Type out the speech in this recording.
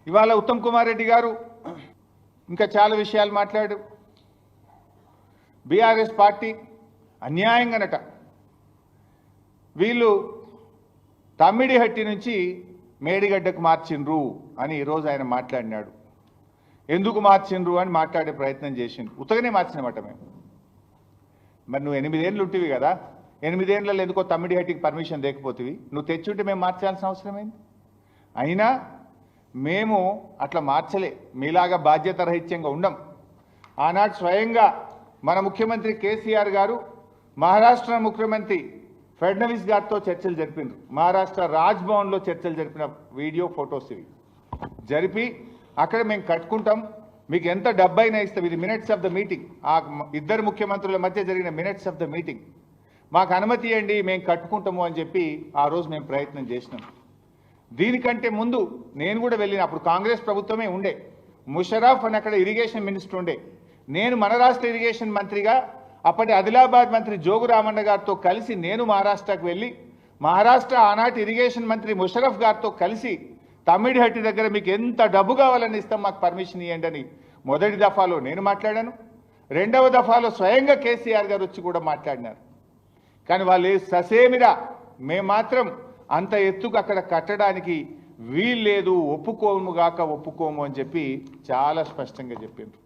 ఇవాళ ఉత్తమ్ కుమార్ రెడ్డి గారు ఇంకా చాలా విషయాలు మాట్లాడారు. బీఆర్ఎస్ పార్టీ అన్యాయంగానట వీళ్ళు తమ్మిడిహట్టి నుంచి మేడిగడ్డకు మార్చిండ్రు అని ఈరోజు ఆయన మాట్లాడినాడు. ఎందుకు మార్చిండ్రు అని మాట్లాడే ప్రయత్నం చేసిండు. ఉత్తగానే మార్చినమాట మేము. మరి నువ్వు 8 ఏళ్ళు ఉంటివి కదా, 8 ఏళ్ళలో ఎందుకో తమ్మిడిహట్టికి పర్మిషన్ లేకపోతివి, నువ్వు తెచ్చుంటే మేము మార్చాల్సిన అవసరమైంది. అయినా మేము అట్లా మార్చలే, మీలాగా బాధ్యత రహిత్యంగా ఉండం. ఆనాడు స్వయంగా మన ముఖ్యమంత్రి కేసీఆర్ గారు మహారాష్ట్ర ముఖ్యమంత్రి ఫడ్నవీస్ గారితో చర్చలు జరిపినారు. మహారాష్ట్ర రాజ్భవన్లో చర్చలు జరిపిన వీడియో ఫొటోస్ ఇవి జరిపి అక్కడ మేము కట్టుకుంటాం, మీకు ఎంత డబ్బైనా ఇస్తాం, ఇది మినిట్స్ ఆఫ్ ద మీటింగ్, ఆ ఇద్దరు ముఖ్యమంత్రుల మధ్య జరిగిన మినిట్స్ ఆఫ్ ద మీటింగ్, మాకు అనుమతి ఇవ్వండి మేము కట్టుకుంటాము అని చెప్పి ఆ రోజు మేము ప్రయత్నం చేసినాం. దీనికంటే ముందు నేను కూడా వెళ్ళిన, అప్పుడు కాంగ్రెస్ ప్రభుత్వమే ఉండే, ముషరఫ్ అని అక్కడ ఇరిగేషన్ మినిస్టర్ ఉండే, నేను మన రాష్ట్ర ఇరిగేషన్ మంత్రిగా అప్పటి ఆదిలాబాద్ మంత్రి జోగు రామన్న గారితో కలిసి నేను మహారాష్ట్రకు వెళ్ళి మహారాష్ట్ర ఆనాటి ఇరిగేషన్ మంత్రి ముషరఫ్ గారితో కలిసి తమ్మిడిహట్టి దగ్గర మీకు ఎంత డబ్బు కావాలని ఇస్తాం, మాకు పర్మిషన్ ఇవ్వండి అని మొదటి దఫాలో నేను మాట్లాడాను. రెండవ దఫాలో స్వయంగా కేసీఆర్ గారు వచ్చి కూడా మాట్లాడినారు. కానీ వాళ్ళు ససేమిరా మేము మాత్రం అంత ఎత్తుకు అక్కడ కట్టడానికి వీల్లేదు, ఒప్పుకోము గాక ఒప్పుకోము అని చెప్పి చాలా స్పష్టంగా చెప్పిండ్రు.